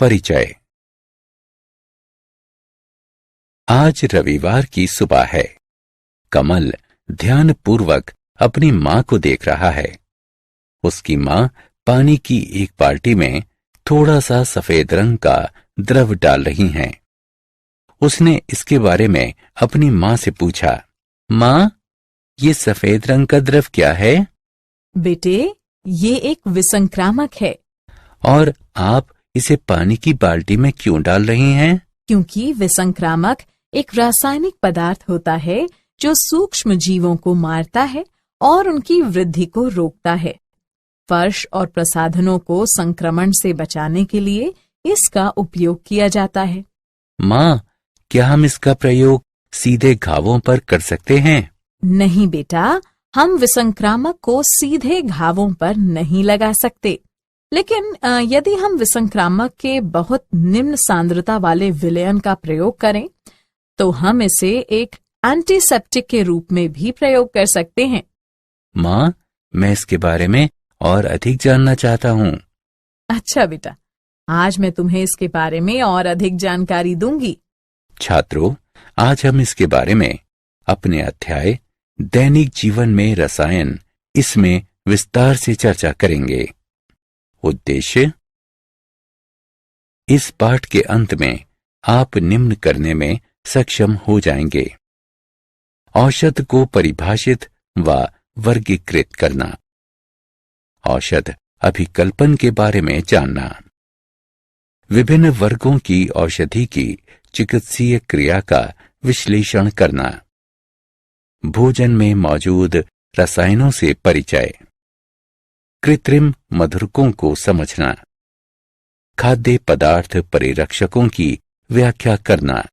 परिचय। आज रविवार की सुबह है। कमल ध्यानपूर्वक अपनी मां को देख रहा है। उसकी मां पानी की एक बाल्टी में थोड़ा सा सफेद रंग का द्रव डाल रही हैं। उसने इसके बारे में अपनी मां से पूछा, मां, ये सफेद रंग का द्रव क्या है? बेटे, ये एक विसंक्रामक है। और आप इसे पानी की बाल्टी में क्यों डाल रही हैं? क्योंकि विसंक्रामक एक रासायनिक पदार्थ होता है जो सूक्ष्म जीवों को मारता है और उनकी वृद्धि को रोकता है। फर्श और प्रसाधनों को संक्रमण से बचाने के लिए इसका उपयोग किया जाता है। मां, क्या हम इसका प्रयोग सीधे घावों पर कर सकते हैं? नहीं बेटा, हम विसंक्रामक को सीधे घावों पर नहीं लगा सकते, लेकिन यदि हम विसंक्रामक के बहुत निम्न सांद्रता वाले विलयन का प्रयोग करें तो हम इसे एक एंटीसेप्टिक के रूप में भी प्रयोग कर सकते हैं। मां, मैं इसके बारे में और अधिक जानना चाहता हूं। अच्छा बेटा, आज मैं तुम्हें इसके बारे में और अधिक जानकारी दूंगी। छात्रों, आज हम इसके बारे में अपने अध्याय दैनिक जीवन में रसायन इसमें विस्तार से चर्चा करेंगे। उद्देश्य, इस पाठ के अंत में आप निम्न करने में सक्षम हो जाएंगे। औषध को परिभाषित व वर्गीकृत करना, औषध अभिकल्पन के बारे में जानना, विभिन्न वर्गों की औषधि की चिकित्सीय क्रिया का विश्लेषण करना, भोजन में मौजूद रसायनों से परिचय, कृत्रिम मधुरकों को समझना, खाद्य पदार्थ परिरक्षकों की व्याख्या करना,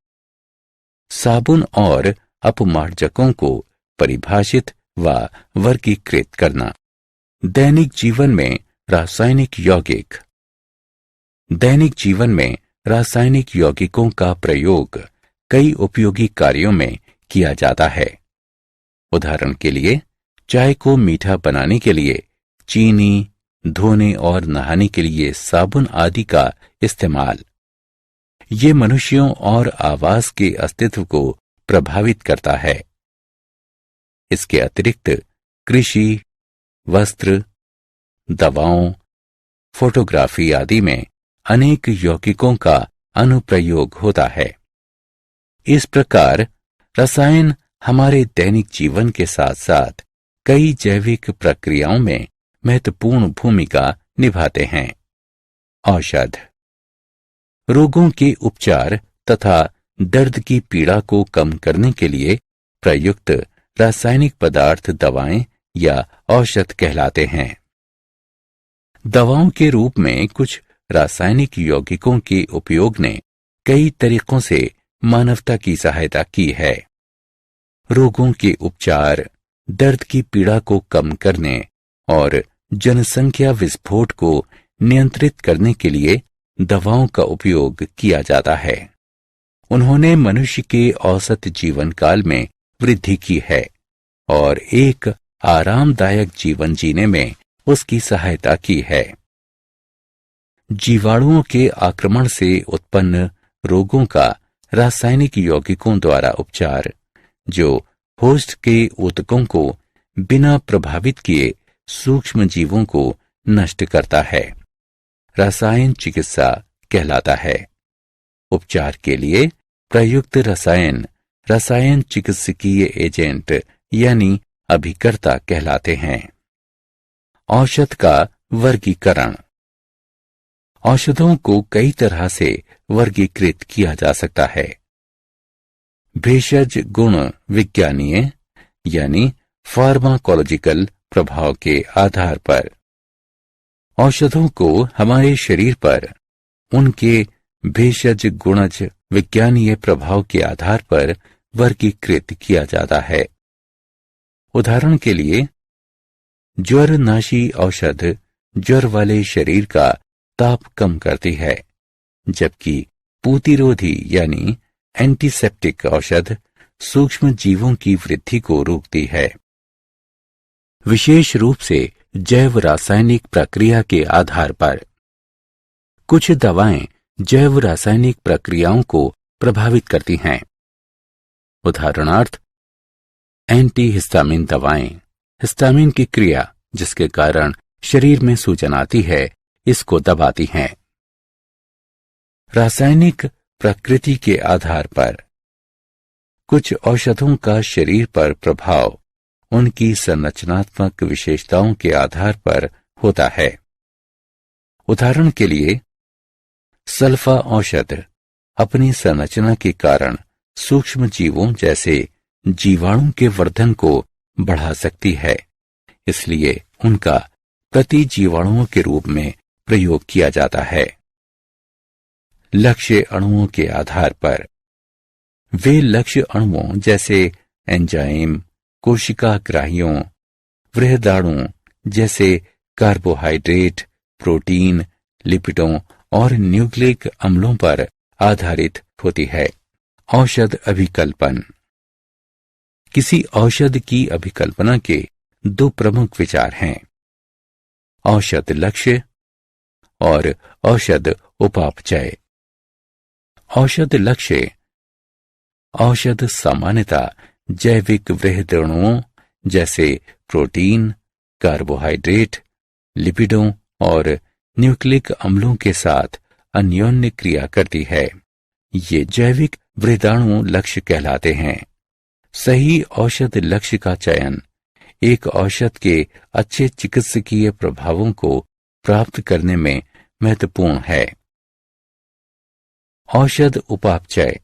साबुन और अपमार्जकों को परिभाषित व वर्गीकृत करना, दैनिक जीवन में रासायनिक यौगिक। दैनिक जीवन में रासायनिक यौगिकों का प्रयोग कई उपयोगी कार्यों में किया जाता है। उदाहरण के लिए, चाय को मीठा बनाने के लिए चीनी, धोने और नहाने के लिए साबुन आदि का इस्तेमाल। ये मनुष्यों और आवास के अस्तित्व को प्रभावित करता है। इसके अतिरिक्त कृषि, वस्त्र, दवाओं, फोटोग्राफी आदि में अनेक यौगिकों का अनुप्रयोग होता है। इस प्रकार रसायन हमारे दैनिक जीवन के साथ साथ कई जैविक प्रक्रियाओं में महत्वपूर्ण भूमिका निभाते हैं। औषध रोगों के उपचार तथा दर्द की पीड़ा को कम करने के लिए प्रयुक्त रासायनिक पदार्थ दवाएं या औषध कहलाते हैं। दवाओं के रूप में कुछ रासायनिक यौगिकों के उपयोग ने कई तरीकों से मानवता की सहायता की है। रोगों के उपचार, दर्द की पीड़ा को कम करने और जनसंख्या विस्फोट को नियंत्रित करने के लिए दवाओं का उपयोग किया जाता है। उन्होंने मनुष्य के औसत जीवन काल में वृद्धि की है और एक आरामदायक जीवन जीने में उसकी सहायता की है। जीवाणुओं के आक्रमण से उत्पन्न रोगों का रासायनिक यौगिकों द्वारा उपचार, जो होस्ट के ऊतकों को बिना प्रभावित किए सूक्ष्म जीवों को नष्ट करता है, रसायन चिकित्सा कहलाता है। उपचार के लिए प्रयुक्त रसायन रसायन चिकित्सकीय एजेंट यानी अभिकर्ता कहलाते हैं। औषध का वर्गीकरण। औषधों को कई तरह से वर्गीकृत किया जा सकता है। भेषज गुण विज्ञानीय यानी फार्माकोलॉजिकल प्रभाव के आधार पर। औषधों को हमारे शरीर पर उनके भेषज गुणज विज्ञानीय प्रभाव के आधार पर वर्गीकृत किया जाता है। उदाहरण के लिए, ज्वरनाशी औषध ज्वर वाले शरीर का ताप कम करती है, जबकि पूतिरोधी यानी एंटीसेप्टिक औषध सूक्ष्म जीवों की वृद्धि को रोकती है। विशेष रूप से जैव रासायनिक प्रक्रिया के आधार पर कुछ दवाएं जैव रासायनिक प्रक्रियाओं को प्रभावित करती हैं। उदाहरणार्थ, एंटीहिस्टामिन दवाएं हिस्टामिन की क्रिया जिसके कारण शरीर में सूजन आती है, इसको दबाती हैं। रासायनिक प्रकृति के आधार पर कुछ औषधों का शरीर पर प्रभाव उनकी संरचनात्मक विशेषताओं के आधार पर होता है। उदाहरण के लिए, सल्फा औषध अपनी संरचना के कारण सूक्ष्म जीवों जैसे जीवाणु के वर्धन को बढ़ा सकती है, इसलिए उनका प्रतिजीवाणुओं के रूप में प्रयोग किया जाता है। लक्ष्य अणुओं के आधार पर वे लक्ष्य अणुओं जैसे एंजाइम, कोशिकाग्राहियों, वृहदाणु जैसे कार्बोहाइड्रेट, प्रोटीन, लिपिडों और न्यूक्लिक अम्लों पर आधारित होती है। औषध अभिकल्पन। किसी औषध की अभिकल्पना के दो प्रमुख विचार हैं, औषध लक्ष्य और औषध उपापचय। औषध लक्ष्य औषध सामान्यतः जैविक वृहदाणुओं जैसे प्रोटीन, कार्बोहाइड्रेट, लिपिडों और न्यूक्लिक अम्लों के साथ अन्योन्य क्रिया करती है। ये जैविक वृहदाणु लक्ष्य कहलाते हैं। सही औषध लक्ष्य का चयन एक औषध के अच्छे चिकित्सकीय प्रभावों को प्राप्त करने में महत्वपूर्ण है। औषध उपापचय।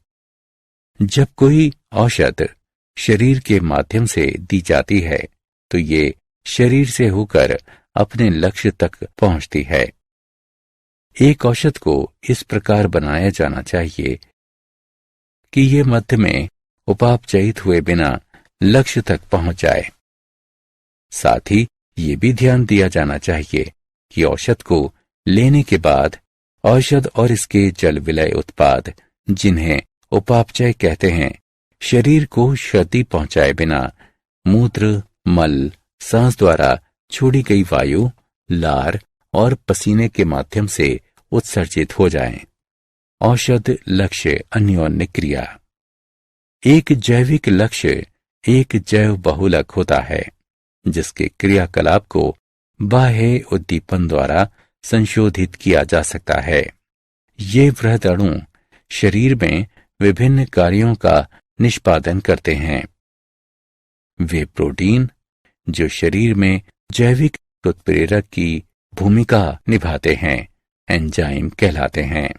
जब कोई औषध शरीर के माध्यम से दी जाती है तो ये शरीर से होकर अपने लक्ष्य तक पहुंचती है। एक औषध को इस प्रकार बनाया जाना चाहिए कि ये मध्य में उपापचयित हुए बिना लक्ष्य तक पहुंच जाए। साथ ही ये भी ध्यान दिया जाना चाहिए कि औषध को लेने के बाद औषध और इसके जल विलय उत्पाद, जिन्हें उपापचय कहते हैं, शरीर को क्षति पहुंचाए बिना मूत्र, मल, सांस द्वारा छोड़ी गई वायु, लार और पसीने के माध्यम से उत्सर्जित हो जाएं। औषध लक्ष्य अन्योन्य क्रिया। एक जैविक लक्ष्य एक जैव बहुलक होता है जिसके क्रियाकलाप को बाह्य उद्दीपन द्वारा संशोधित किया जा सकता है। ये वृहदाणु शरीर में विभिन्न कार्यों का निष्पादन करते हैं। वे प्रोटीन जो शरीर में जैविक उत्प्रेरक की भूमिका निभाते हैं, एंजाइम कहलाते हैं।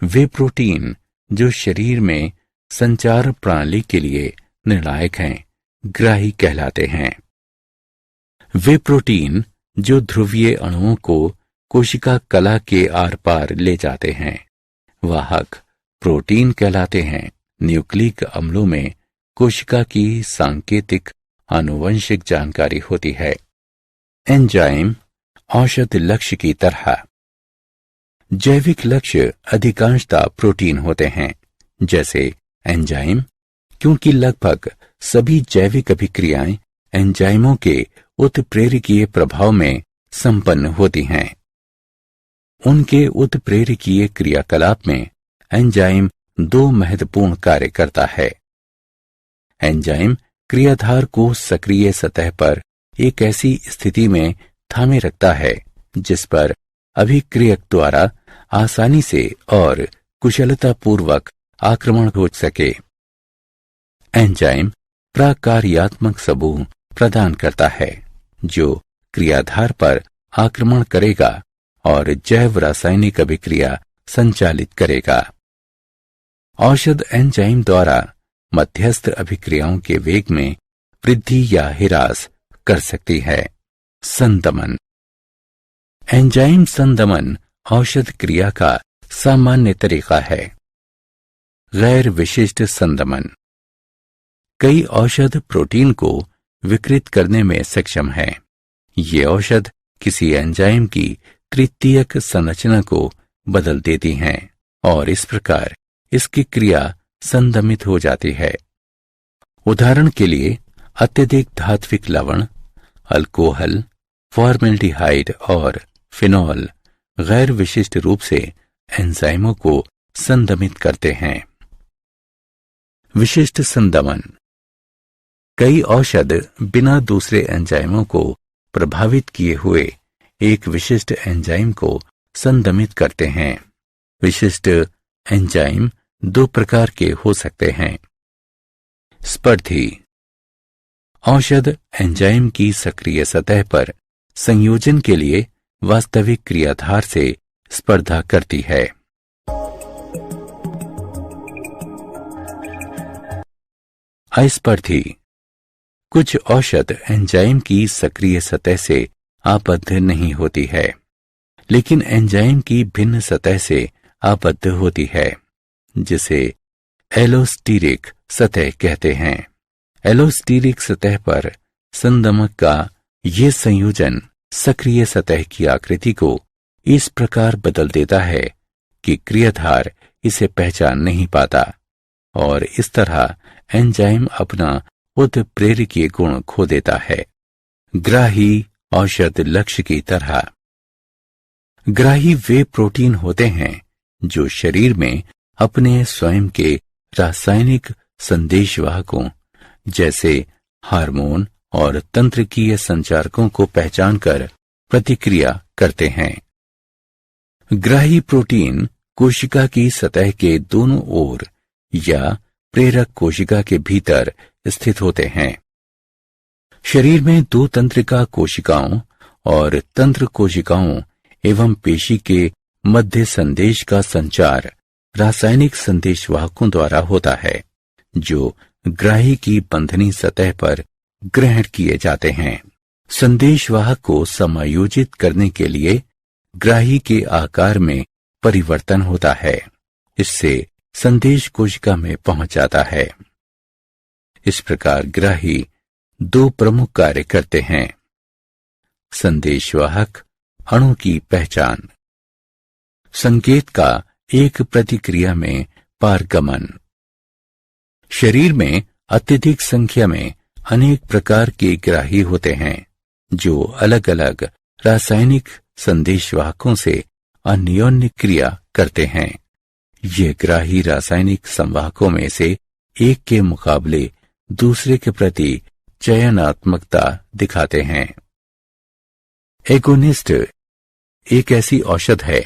वे प्रोटीन जो शरीर में संचार प्रणाली के लिए निर्णायक हैं, ग्राही कहलाते हैं। वे प्रोटीन जो ध्रुवीय अणुओं को कोशिका कला के आर पार ले जाते हैं, वाहक प्रोटीन कहलाते हैं। न्यूक्लिक अम्लों में कोशिका की सांकेतिक आनुवंशिक जानकारी होती है। एंजाइम औषध लक्ष्य की तरह। जैविक लक्ष्य अधिकांशतः प्रोटीन होते हैं, जैसे एंजाइम, क्योंकि लगभग सभी जैविक अभिक्रियाएं एंजाइमों के उत्प्रेरकीय प्रभाव में संपन्न होती हैं। उनके उत्प्रेरकीय क्रियाकलाप में एंजाइम दो महत्वपूर्ण कार्य करता है। एंजाइम क्रियाधार को सक्रिय सतह पर एक ऐसी स्थिति में थामे रखता है जिस पर अभिक्रियक द्वारा आसानी से और कुशलतापूर्वक आक्रमण हो सके। एंजाइम प्रकार्यात्मक समूह प्रदान करता है जो क्रियाधार पर आक्रमण करेगा और जैव रासायनिक अभिक्रिया संचालित करेगा। औषध एंजाइम द्वारा मध्यस्थ अभिक्रियाओं के वेग में वृद्धि या ह्रास कर सकती है। संदमन। एंजाइम संदमन औषध क्रिया का सामान्य तरीका है। गैर विशिष्ट संदमन। कई औषध प्रोटीन को विकृत करने में सक्षम है। ये औषध किसी एंजाइम की तृतीयक संरचना को बदल देती हैं और इस प्रकार इसकी क्रिया संदमित हो जाती है। उदाहरण के लिए अत्यधिक धात्विक लवण, अल्कोहल, फॉर्मेल्डिहाइड और फिनॉल गैर विशिष्ट रूप से एंजाइमों को संदमित करते हैं। विशिष्ट संदमन। कई औषध बिना दूसरे एंजाइमों को प्रभावित किए हुए एक विशिष्ट एंजाइम को संदमित करते हैं। विशिष्ट एंजाइम दो प्रकार के हो सकते हैं। स्पर्धी। औषध एंजाइम की सक्रिय सतह पर संयोजन के लिए वास्तविक क्रियाधार से स्पर्धा करती है। अस्पर्धी। कुछ औषध एंजाइम की सक्रिय सतह से आबद्ध नहीं होती है, लेकिन एंजाइम की भिन्न सतह से आबद्ध होती है, जिसे एलोस्टीरिक सतह कहते हैं। एलोस्टीरिक सतह पर संदमक का यह संयोजन सक्रिय सतह की आकृति को इस प्रकार बदल देता है कि क्रियाधार इसे पहचान नहीं पाता और इस तरह एंजाइम अपना उत्प्रेरकीय गुण खो देता है। ग्राही औषध लक्ष्य की तरह। ग्राही वे प्रोटीन होते हैं जो शरीर में अपने स्वयं के रासायनिक संदेशवाहकों जैसे हार्मोन और तंत्रिकीय संचारकों को पहचानकर प्रतिक्रिया करते हैं। ग्राही प्रोटीन कोशिका की सतह के दोनों ओर या प्रेरक कोशिका के भीतर स्थित होते हैं। शरीर में दो तंत्रिका कोशिकाओं और तंत्र कोशिकाओं एवं पेशी के मध्य संदेश का संचार रासायनिक संदेशवाहकों द्वारा होता है, जो ग्राही की बंधनी सतह पर ग्रहण किए जाते हैं। संदेशवाहक को समायोजित करने के लिए ग्राही के आकार में परिवर्तन होता है। इससे संदेश कोशिका में पहुंच जाता है। इस प्रकार ग्राही दो प्रमुख कार्य करते हैं। संदेशवाहक अणु की पहचान, संकेत का एक प्रतिक्रिया में पारगमन। शरीर में अत्यधिक संख्या में अनेक प्रकार के ग्राही होते हैं जो अलग अलग रासायनिक संदेशवाहकों से अन्योन्य क्रिया करते हैं। ये ग्राही रासायनिक संवाहकों में से एक के मुकाबले दूसरे के प्रति चयनात्मकता दिखाते हैं। एगोनिस्ट एक ऐसी औषध है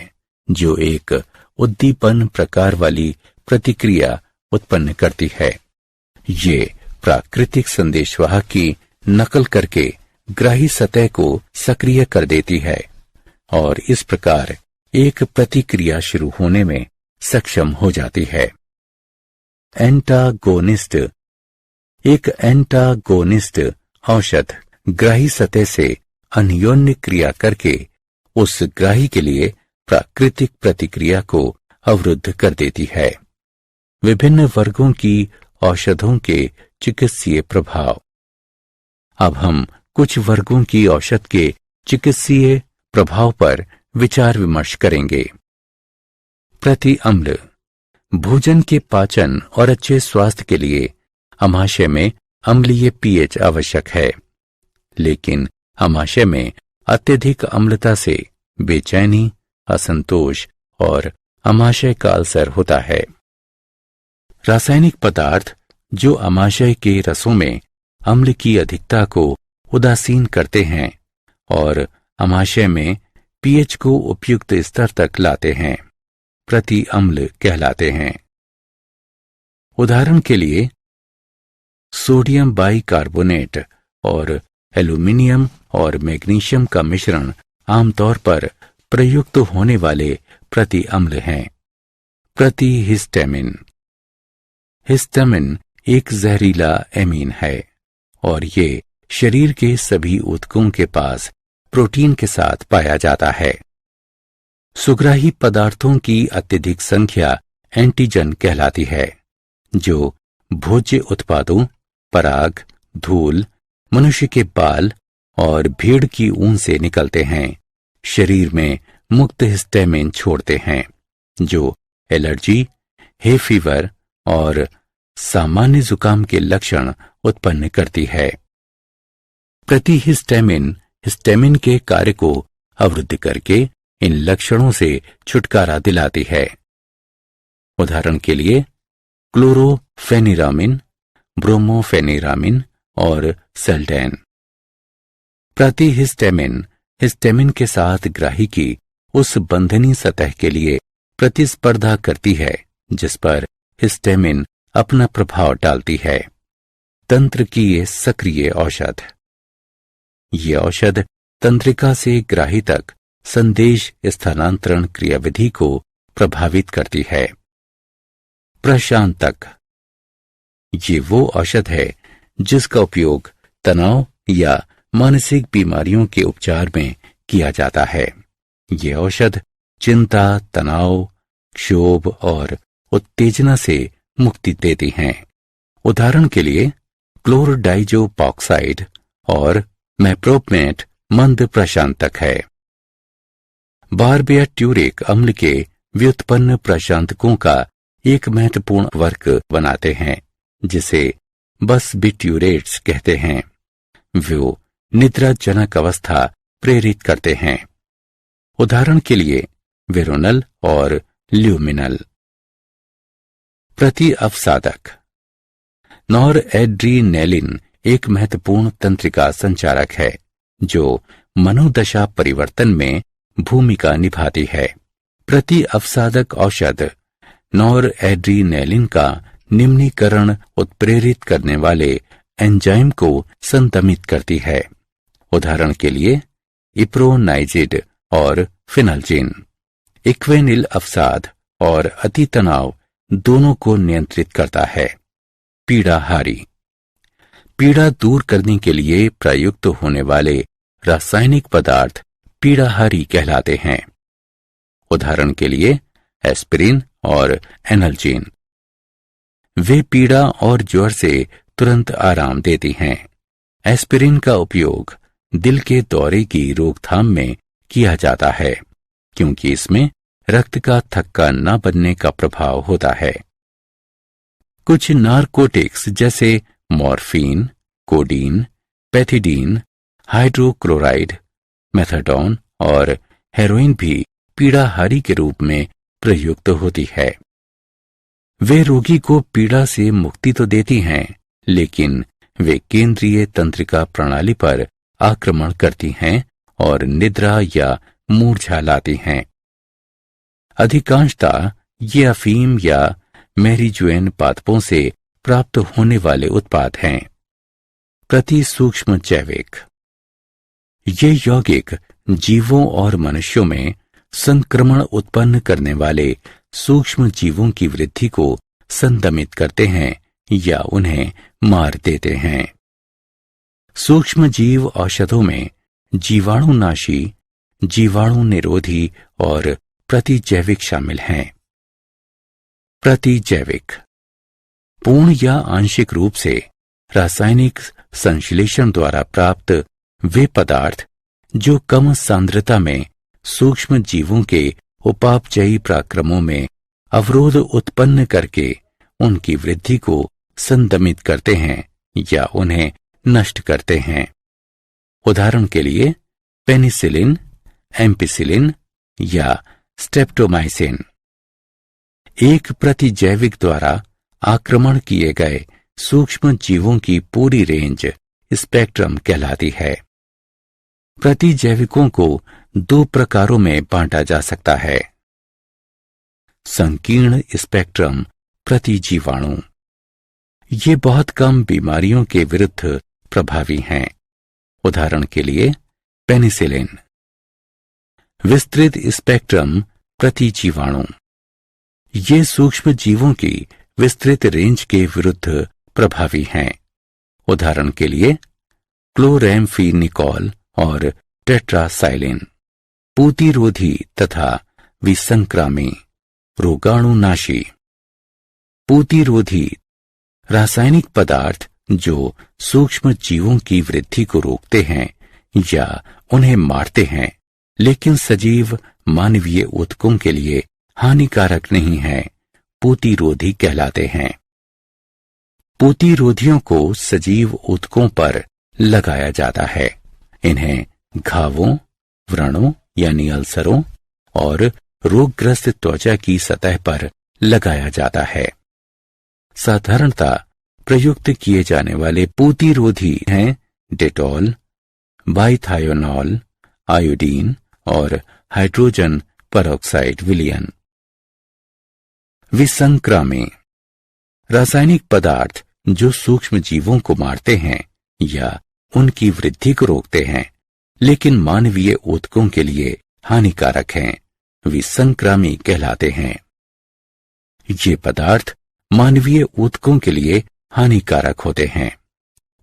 जो एक उद्दीपन प्रकार वाली प्रतिक्रिया उत्पन्न करती है। ये प्राकृतिक संदेशवाहक की नकल करके ग्राही सतह को सक्रिय कर देती है और इस प्रकार एक प्रतिक्रिया शुरू होने में सक्षम हो जाती है। एंटागोनिस्ट एक एंटागोनिस्ट औषध ग्राही सतह से अन्योन्य क्रिया करके उस ग्राही के लिए प्राकृतिक प्रतिक्रिया को अवरुद्ध कर देती है। विभिन्न वर्गों की औषधों के चिकित्सीय प्रभाव। अब हम कुछ वर्गों की औषध के चिकित्सीय प्रभाव पर विचार विमर्श करेंगे। प्रति अम्ल। भोजन के पाचन और अच्छे स्वास्थ्य के लिए अमाशय में अम्लीय पीएच आवश्यक है, लेकिन अमाशय में अत्यधिक अम्लता से बेचैनी, असंतोष और अमाशय का अल्सर होता है। रासायनिक पदार्थ जो अमाशय के रसों में अम्ल की अधिकता को उदासीन करते हैं और अमाशय में पीएच को उपयुक्त स्तर तक लाते हैं, प्रति अम्ल कहलाते हैं। उदाहरण के लिए सोडियम बाइकार्बोनेट और एल्यूमिनियम और मैग्नीशियम का मिश्रण आमतौर पर प्रयुक्त होने वाले प्रति अम्ल हैं। प्रति हिस्टामिन। हिस्टामिन एक जहरीला एमीन है और ये शरीर के सभी ऊतकों के पास प्रोटीन के साथ पाया जाता है। सुग्राही पदार्थों की अत्यधिक संख्या एंटीजन कहलाती है, जो भोज्य उत्पादों, पराग, धूल, मनुष्य के बाल और भेड़ की ऊन से निकलते हैं, शरीर में मुक्त हिस्टामिन छोड़ते हैं, जो एलर्जी, हे फीवर और सामान्य जुकाम के लक्षण उत्पन्न करती है। प्रति हिस्टामिन हिस्टामिन के कार्य को अवरुद्ध करके इन लक्षणों से छुटकारा दिलाती है। उदाहरण के लिए क्लोरोफेनिरामिन, ब्रोमोफेनिरामिन और सेल्डेन। प्रतिहिस्टेमिन हिस्टेमिन के साथ ग्राही की उस बंधनी सतह के लिए प्रतिस्पर्धा करती है जिस पर हिस्टेमिन अपना प्रभाव डालती है। तंत्र की ये सक्रिय औषध। ये औषध तंत्रिका से ग्राही तक संदेश स्थानांतरण क्रियाविधि को प्रभावित करती है। प्रशांतक। ये वो औषध है जिसका उपयोग तनाव या मानसिक बीमारियों के उपचार में किया जाता है। ये औषध चिंता, तनाव, क्षोभ और उत्तेजना से मुक्ति देती हैं। उदाहरण के लिए क्लोरडाइजोपॉक्साइड और मैप्रोपमेट मंद प्रशांतक है। बारबिट्यूरिक अम्ल के व्युत्पन्न प्रशांतकों का एक महत्वपूर्ण वर्ग बनाते हैं जिसे बसबिट्यूरेट्स कहते हैं। वो निद्राजनक अवस्था प्रेरित करते हैं। उदाहरण के लिए वेरोनल और ल्यूमिनल। प्रति अवसादक। नॉरएड्रीनेलिन एक महत्वपूर्ण तंत्रिका संचारक है जो मनोदशा परिवर्तन में भूमिका निभाती है। प्रति अवसादक औषध नॉरएड्रीनेलिन का निम्नीकरण उत्प्रेरित करने वाले एंजाइम को संदमित करती है। उदाहरण के लिए इप्रोनाइजिड और फिनल्जिन। इक्वेनिल अवसाद और अति तनाव दोनों को नियंत्रित करता है। पीड़ाहारी। पीड़ा दूर करने के लिए प्रयुक्त होने वाले रासायनिक पदार्थ पीड़ाहारी कहलाते हैं। उदाहरण के लिए एस्पिरिन और एनाल्जीन। वे पीड़ा और ज्वर से तुरंत आराम देती हैं। एस्पिरिन का उपयोग दिल के दौरे की रोकथाम में किया जाता है क्योंकि इसमें रक्त का थक्का न बनने का प्रभाव होता है। कुछ नारकोटिक्स जैसे morphine, codeine, pethidine, hydrochloride, methadone और हेरोइन भी पीड़ाहारी के रूप में प्रयुक्त होती है। वे रोगी को पीड़ा से मुक्ति तो देती हैं लेकिन वे केंद्रीय तंत्रिका प्रणाली पर आक्रमण करती हैं और निद्रा या मूर्छा लाती हैं। अधिकांशतः ये अफीम या मैरिजुएन पादपों से प्राप्त होने वाले उत्पाद हैं। प्रति सूक्ष्म जैविक। ये यौगिक जीवों और मनुष्यों में संक्रमण उत्पन्न करने वाले सूक्ष्म जीवों की वृद्धि को संदमित करते हैं या उन्हें मार देते हैं। सूक्ष्म जीव औषधों में जीवाणुनाशी, जीवाणु निरोधी और प्रतिजैविक शामिल हैं। प्रतिजैविक पूर्ण या आंशिक रूप से रासायनिक संश्लेषण द्वारा प्राप्त वे पदार्थ जो कम सांद्रता में सूक्ष्म जीवों के उपापचयी पराक्रमों में अवरोध उत्पन्न करके उनकी वृद्धि को संदमित करते हैं या उन्हें नष्ट करते हैं। उदाहरण के लिए पेनिसिलिन, एम्पिसिलिन या स्ट्रेप्टोमाइसिन। एक प्रतिजैविक द्वारा आक्रमण किए गए सूक्ष्म जीवों की पूरी रेंज स्पेक्ट्रम कहलाती है। प्रतिजैविकों को दो प्रकारों में बांटा जा सकता है। संकीर्ण स्पेक्ट्रम प्रतिजीवाणु। ये बहुत कम बीमारियों के विरुद्ध प्रभावी हैं। उदाहरण के लिए पेनिसिलिन। विस्तृत स्पेक्ट्रम प्रतिजीवाणु। ये सूक्ष्म जीवों की विस्तृत रेंज के विरुद्ध प्रभावी हैं। उदाहरण के लिए क्लोरेम्फेनिकोल और टेट्रासाइलिन। पूतिरोधी तथा विसंक्रामी, रोगाणुनाशी। पूतिरोधी रासायनिक पदार्थ जो सूक्ष्म जीवों की वृद्धि को रोकते हैं या उन्हें मारते हैं लेकिन सजीव मानवीय ऊतकों के लिए हानिकारक नहीं है, पूतिरोधी कहलाते हैं। पूतिरोधियों को सजीव ऊतकों पर लगाया जाता है। इन्हें घावों, व्रणों यानी अल्सरों और रोगग्रस्त त्वचा की सतह पर लगाया जाता है। साधारणतः प्रयुक्त किए जाने वाले प्रतिरोधी हैं डेटॉल, बाइथायोनॉल, आयोडीन और हाइड्रोजन परऑक्साइड विलयन। विसंक्रामी रासायनिक पदार्थ जो सूक्ष्म जीवों को मारते हैं या उनकी वृद्धि को रोकते हैं, लेकिन मानवीय ऊतकों के लिए हानिकारक हैं, विसंक्रामी कहलाते हैं। ये पदार्थ मानवीय ऊतकों के लिए हानिकारक होते हैं।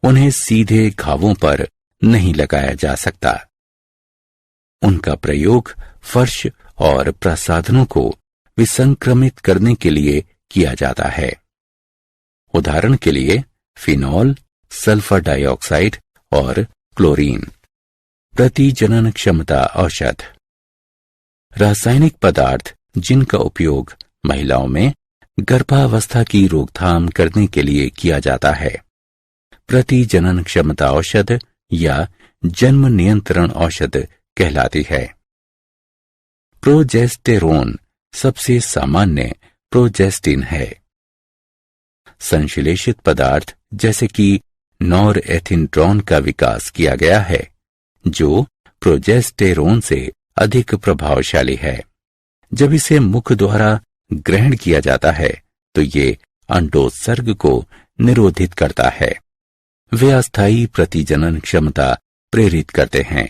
उन्हें सीधे घावों पर नहीं लगाया जा सकता। उनका प्रयोग फर्श और प्रसाधनों को विसंक्रमित करने के लिए किया जाता है। उदाहरण के लिए फिनॉल, सल्फर डाइऑक्साइड और क्लोरीन। प्रतिजनन क्षमता औषध रासायनिक पदार्थ जिनका उपयोग महिलाओं में गर्भावस्था की रोकथाम करने के लिए किया जाता है। प्रतिजनन क्षमता औषध या जन्म नियंत्रण औषध कहलाती है। प्रोजेस्टेरोन सबसे सामान्य प्रोजेस्टिन है। संश्लेषित पदार्थ जैसे कि नॉरएथिंड्रोन का विकास किया गया है, जो प्रोजेस्टेरोन से अधिक प्रभावशाली है। जब इसे मुख द्वारा ग्रहण किया जाता है तो ये अंडोत्सर्ग को निरोधित करता है। वे अस्थायी प्रतिजनन क्षमता प्रेरित करते हैं।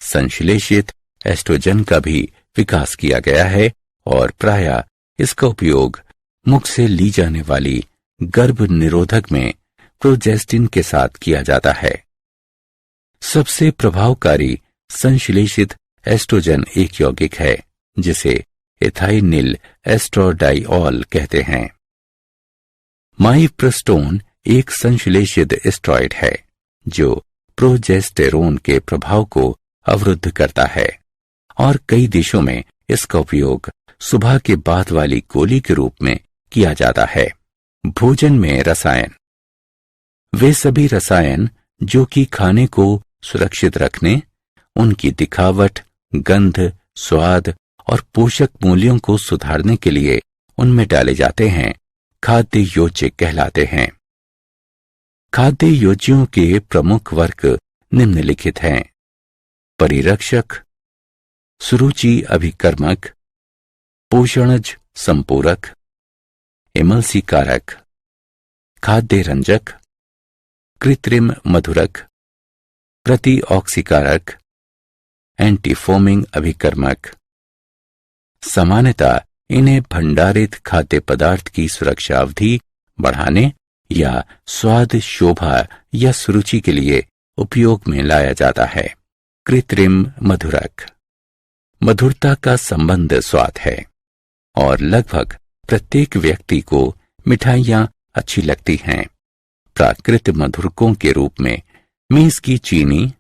संश्लेषित एस्ट्रोजन का भी विकास किया गया है और प्रायः इसका उपयोग मुख से ली जाने वाली गर्भ निरोधक में प्रोजेस्टिन के साथ किया जाता है। सबसे प्रभावकारी संश्लेषित एस्ट्रोजन एक यौगिक है जिसे एथाइनिल एस्ट्रोडाइऑल कहते हैं। माइप्रस्टोन एक संश्लेषित स्टेरॉयड है जो प्रोजेस्टेरोन के प्रभाव को अवरुद्ध करता है और कई देशों में इसका उपयोग सुबह के बाद वाली गोली के रूप में किया जाता है। भोजन में रसायन वे सभी रसायन जो कि खाने को सुरक्षित रखने, उनकी दिखावट, गंध, स्वाद और पोषक मूल्यों को सुधारने के लिए उनमें डाले जाते हैं, खाद्य योज्य कहलाते हैं। खाद्य योज्यों के प्रमुख वर्ग निम्नलिखित हैं: परिरक्षक, सुरुचि अभिकर्मक, पोषणज संपूरक, इमल्सीकारक, खाद्य रंजक, कृत्रिम मधुरक, प्रतिऑक्सीकारक, एंटीफोमिंग अभिकर्मक। सामान्यतः इन्हें भंडारित खाद्य पदार्थ की सुरक्षा अवधि बढ़ाने या स्वाद, शोभा या सुरुचि के लिए उपयोग में लाया जाता है। कृत्रिम मधुरक मधुरता का संबंध स्वाद है और लगभग प्रत्येक व्यक्ति को मिठाइयाँ अच्छी लगती हैं। प्राकृतिक मधुरकों के रूप में मेज की चीनी,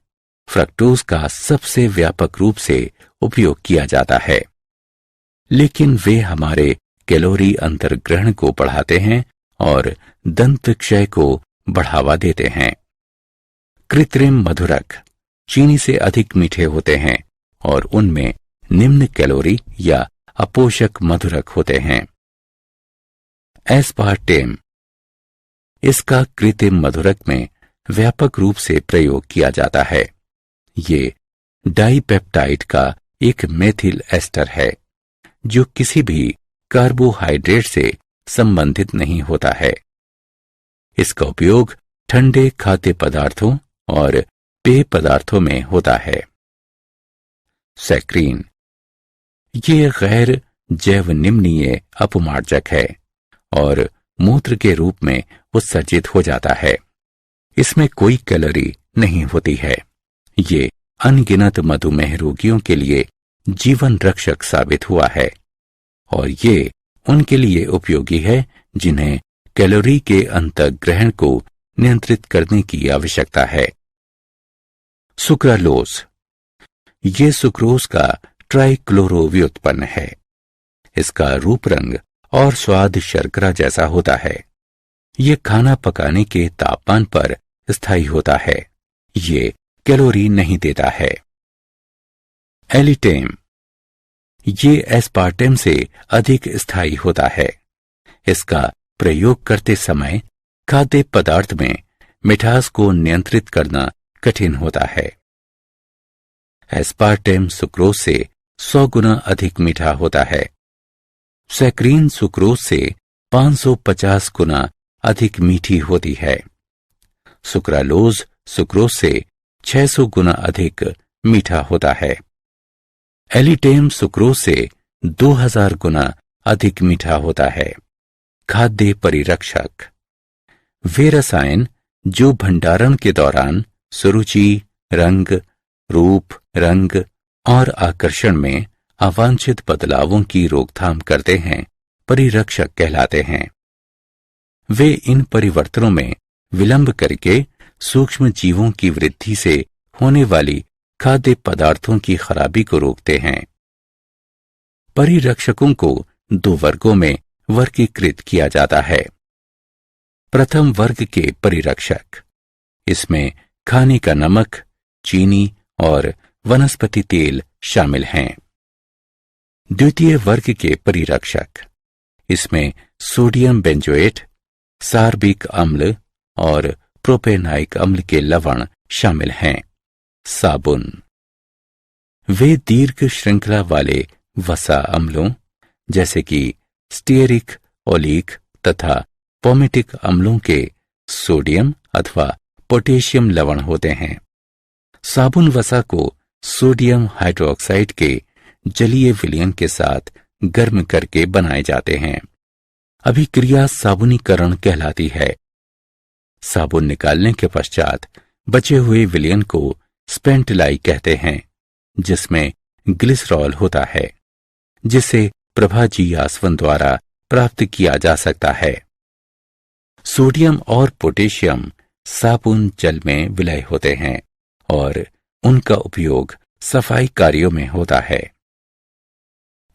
फ्रक्टोज का सबसे व्यापक रूप से उपयोग किया जाता है, लेकिन वे हमारे कैलोरी अंतर्ग्रहण को बढ़ाते हैं और दंत क्षय को बढ़ावा देते हैं। कृत्रिम मधुरक चीनी से अधिक मीठे होते हैं और उनमें निम्न कैलोरी या अपोषक मधुरक होते हैं। एस्पार्टेम इसका कृत्रिम मधुरक में व्यापक रूप से प्रयोग किया जाता है। ये डाइपेप्टाइड का एक मेथिल एस्टर है जो किसी भी कार्बोहाइड्रेट से संबंधित नहीं होता है। इसका उपयोग ठंडे खाद्य पदार्थों और पेय पदार्थों में होता है। सैक्रीन ये गैर जैव निम्नीय अपमार्जक है और मूत्र के रूप में उत्सर्जित हो जाता है। इसमें कोई कैलोरी नहीं होती है। ये अनगिनत मधुमेह रोगियों के लिए जीवन रक्षक साबित हुआ है और ये उनके लिए उपयोगी है जिन्हें कैलोरी के अंतर्ग्रहण को नियंत्रित करने की आवश्यकता है। सुक्रालोज ये सुक्रोज का ट्राइक्लोरो व्युत्पन्न है। इसका रूप, रंग और स्वाद शर्करा जैसा होता है। ये खाना पकाने के तापमान पर स्थायी होता है। ये कैलोरी नहीं देता है। एलिटेम ये एस्पार्टेम से अधिक स्थायी होता है। इसका प्रयोग करते समय खाद्य पदार्थ में मिठास को नियंत्रित करना कठिन होता है। एस्पार्टेम सुक्रोज से 100 गुना अधिक मीठा होता है। सैकरीन सुक्रोज से 550 गुना अधिक मीठी होती है। सुक्रालोज सुक्रोज से 600 गुना अधिक मीठा होता है। एलिटेम सुक्रोज से 2000 गुना अधिक मीठा होता है। खाद्य परिरक्षक वे रसायन जो भंडारण के दौरान सुरुचि, रंग, रूप, रंग और आकर्षण में अवांछित बदलावों की रोकथाम करते हैं, परिरक्षक कहलाते हैं। वे इन परिवर्तनों में विलंब करके सूक्ष्म जीवों की वृद्धि से होने वाली खाद्य पदार्थों की खराबी को रोकते हैं। परिरक्षकों को 2 वर्गों में वर्गीकृत किया जाता है। प्रथम वर्ग के परिरक्षक, इसमें खाने का नमक, चीनी और वनस्पति तेल शामिल हैं। द्वितीय वर्ग के परिरक्षक, इसमें सोडियम बेंजोएट, सार्बिक अम्ल और प्रोपेनाइक अम्ल के लवण शामिल हैं। साबुन वे दीर्घ श्रृंखला वाले वसा अम्लों जैसे कि स्टीयरिक, ओलिक तथा पोमेटिक अम्लों के सोडियम अथवा पोटेशियम लवण होते हैं। साबुन वसा को सोडियम हाइड्रोक्साइड के जलीय विलयन के साथ गर्म करके बनाए जाते हैं। अभिक्रिया साबुनीकरण कहलाती है। साबुन निकालने के पश्चात बचे हुए विलयन को स्पेंटलाई कहते हैं, जिसमें ग्लिसरॉल होता है, जिसे प्रभाजी आसवन द्वारा प्राप्त किया जा सकता है। सोडियम और पोटेशियम साबुन जल में विलय होते हैं और उनका उपयोग सफाई कार्यों में होता है।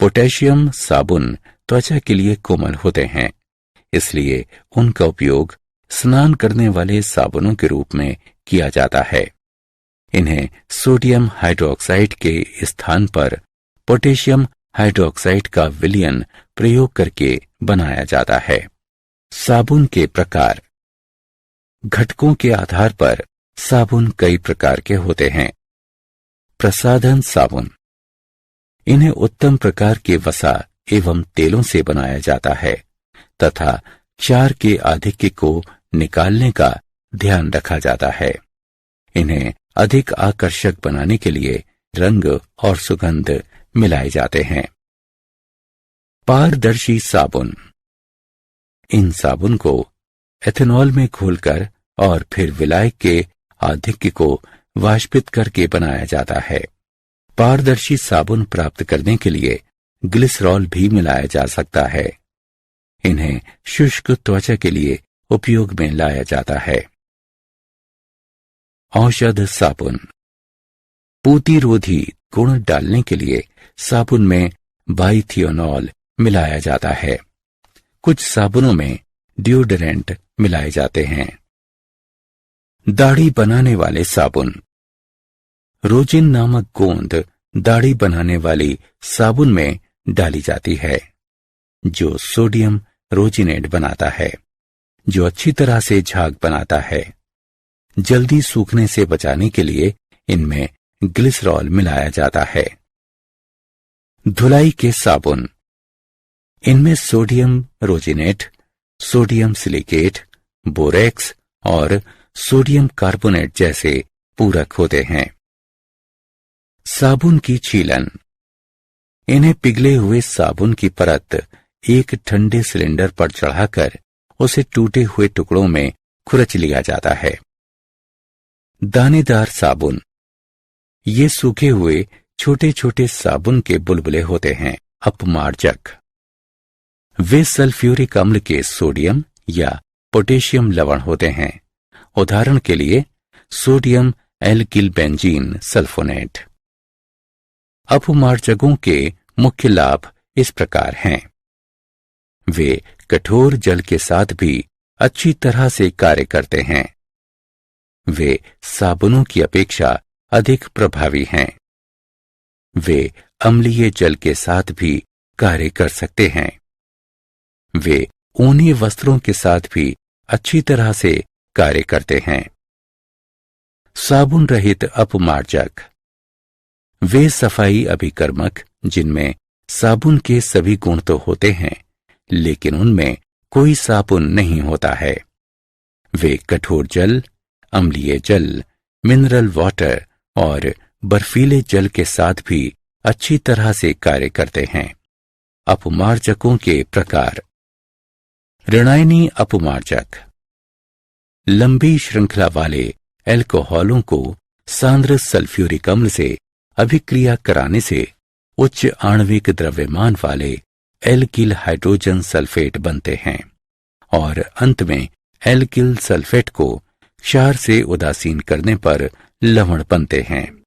पोटेशियम साबुन त्वचा के लिए कोमल होते हैं, इसलिए उनका उपयोग स्नान करने वाले साबुनों के रूप में किया जाता है। इन्हें सोडियम हाइड्रोक्साइड के स्थान पर पोटेशियम हाइड्रोक्साइड का विलयन प्रयोग करके बनाया जाता है। साबुन के प्रकार घटकों के आधार पर साबुन कई प्रकार के होते हैं। प्रसाधन साबुन, इन्हें उत्तम प्रकार के वसा एवं तेलों से बनाया जाता है तथा क्षार के आधिक्य को निकालने का ध्यान रखा जाता है। इन्हें अधिक आकर्षक बनाने के लिए रंग और सुगंध मिलाए जाते हैं। पारदर्शी साबुन, इन साबुन को एथेनॉल में घोलकर और फिर विलायक के आधिक्य को वाष्पित करके बनाया जाता है। पारदर्शी साबुन प्राप्त करने के लिए ग्लिसरॉल भी मिलाया जा सकता है। इन्हें शुष्क त्वचा के लिए उपयोग में लाया जाता है। औषध साबुन, पूतिरोधी गुण डालने के लिए साबुन में बाइथियोनॉल मिलाया जाता है। कुछ साबुनों में डिओडोरेंट मिलाए जाते हैं। दाढ़ी बनाने वाले साबुन, रोजिन नामक गोंद दाढ़ी बनाने वाली साबुन में डाली जाती है, जो सोडियम रोजिनेट बनाता है, जो अच्छी तरह से झाग बनाता है। जल्दी सूखने से बचाने के लिए इनमें ग्लिसरॉल मिलाया जाता है। धुलाई के साबुन, इनमें सोडियम रोजिनेट, सोडियम सिलिकेट, बोरेक्स और सोडियम कार्बोनेट जैसे पूरक होते हैं। साबुन की छीलन, इन्हें पिघले हुए साबुन की परत एक ठंडे सिलेंडर पर चढ़ाकर उसे टूटे हुए टुकड़ों में खुरच लिया जाता है। दानेदार साबुन, ये सूखे हुए छोटे छोटे साबुन के बुलबुले होते हैं। अपमार्जक, वे सल्फ्यूरिक अम्ल के सोडियम या पोटेशियम लवण होते हैं। उदाहरण के लिए सोडियम एल्किल बेंजीन सल्फोनेट। अपमार्जकों के मुख्य लाभ इस प्रकार हैं। वे कठोर जल के साथ भी अच्छी तरह से कार्य करते हैं। वे साबुनों की अपेक्षा अधिक प्रभावी हैं। वे अम्लीय जल के साथ भी कार्य कर सकते हैं। वे ऊनी वस्त्रों के साथ भी अच्छी तरह से कार्य करते हैं। साबुन रहित अपमार्जक। वे सफाई अभिकर्मक जिनमें साबुन के सभी गुण तो होते हैं, लेकिन उनमें कोई साबुन नहीं होता है। वे कठोर जल, अम्लीय जल, मिनरल वाटर और बर्फीले जल के साथ भी अच्छी तरह से कार्य करते हैं। अपमार्जकों के प्रकार। ऋणायनी अपमार्जक। लंबी श्रृंखला वाले एल्कोहलों को सांद्र सल्फ्यूरिक अम्ल से अभिक्रिया कराने से उच्च आणविक द्रव्यमान वाले एल्किल हाइड्रोजन सल्फेट बनते हैं और अंत में एल्किल सल्फेट को क्षार से उदासीन करने पर लवण बनते हैं।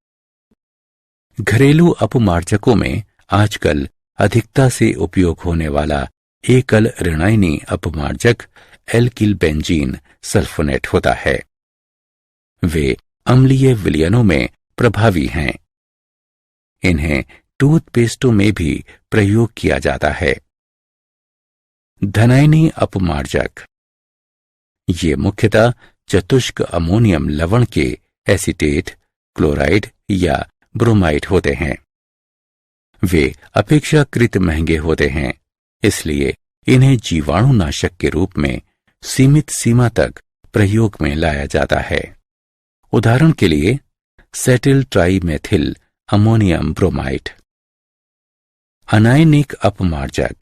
घरेलू अपमार्जकों में आजकल अधिकता से उपयोग होने वाला एकल ऋणायनी अपमार्जक एल्किल बेंजीन सल्फोनेट होता है। वे अम्लीय विलयनों में प्रभावी हैं। इन्हें टूथपेस्टों में भी प्रयोग किया जाता है। धनायनी अपमार्जक। ये मुख्यतः चतुष्क अमोनियम लवण के एसीटेट, क्लोराइड या ब्रोमाइड होते हैं। वे अपेक्षाकृत महंगे होते हैं, इसलिए इन्हें जीवाणुनाशक के रूप में सीमित सीमा तक प्रयोग में लाया जाता है। उदाहरण के लिए सेटिल ट्राइमेथिल अमोनियम ब्रोमाइड। अनायनिक अपमार्जक।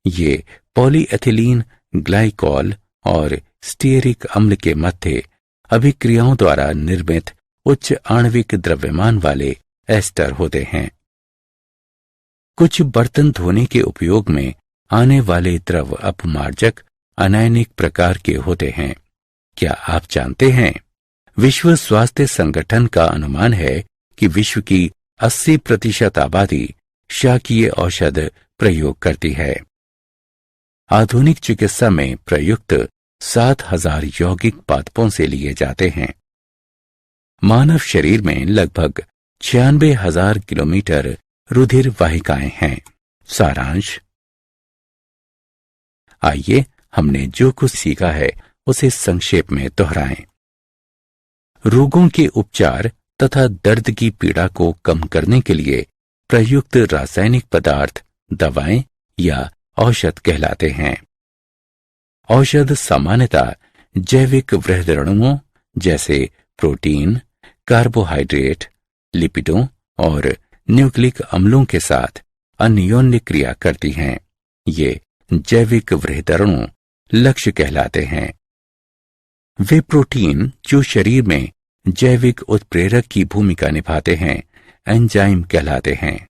ये पॉलीएथिलीन ग्लाइकॉल और स्टीयरिक अम्ल के मध्य अभिक्रियाओं द्वारा निर्मित उच्च आणविक द्रव्यमान वाले एस्टर होते हैं। कुछ बर्तन धोने के उपयोग में आने वाले द्रव अपमार्जक अनायनिक प्रकार के होते हैं। क्या आप जानते हैं, विश्व स्वास्थ्य संगठन का अनुमान है कि विश्व की 80% आबादी शाकीय औषध प्रयोग करती है। आधुनिक चिकित्सा में प्रयुक्त 7000 यौगिक पादपों से लिए जाते हैं। मानव शरीर में लगभग 96,000 किलोमीटर रुधिर वाहिकाएं हैं। सारांश। आइए हमने जो कुछ सीखा है उसे संक्षेप में दोहराएं। रोगों के उपचार तथा दर्द की पीड़ा को कम करने के लिए प्रयुक्त रासायनिक पदार्थ दवाएं या औषध कहलाते हैं। औषध सामान्यतः जैविक वृहदरणुओं जैसे प्रोटीन, कार्बोहाइड्रेट, लिपिडों और न्यूक्लिक अम्लों के साथ अन्योन्य क्रिया करती हैं। ये जैविक वृहदरणु लक्ष्य कहलाते हैं। वे प्रोटीन जो शरीर में जैविक उत्प्रेरक की भूमिका निभाते हैं एंजाइम कहलाते हैं।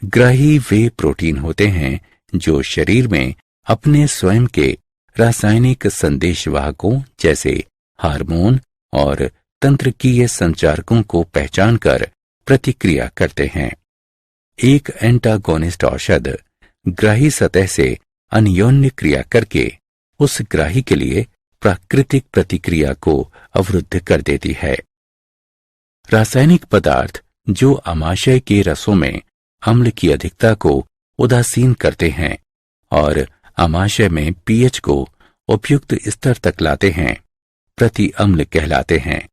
ग्राही वे प्रोटीन होते हैं जो शरीर में अपने स्वयं के रासायनिक संदेशवाहकों जैसे हार्मोन और तंत्रिकीय संचारकों को पहचानकर प्रतिक्रिया करते हैं। एक एंटागोनिस्ट औषध ग्राही सतह से अन्योन्य क्रिया करके उस ग्राही के लिए प्राकृतिक प्रतिक्रिया को अवरुद्ध कर देती है। रासायनिक पदार्थ जो आमाशय के रसों में अम्ल की अधिकता को उदासीन करते हैं और आमाशय में पीएच को उपयुक्त स्तर तक लाते हैं, प्रति अम्ल कहलाते हैं।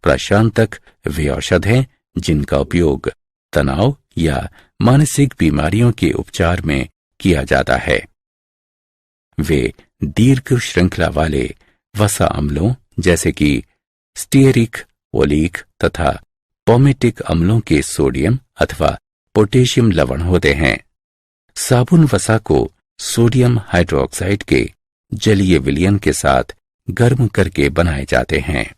प्रशांतक वे औषध हैं जिनका उपयोग तनाव या मानसिक बीमारियों के उपचार में किया जाता है। वे दीर्घ श्रृंखला वाले वसा अम्लों जैसे कि स्टीयरिक, ओलिक तथा पोमेटिक अम्लों के सोडियम अथवा पोटेशियम लवण होते हैं। साबुन वसा को सोडियम हाइड्रोक्साइड के जलीय विलयन के साथ गर्म करके बनाए जाते हैं।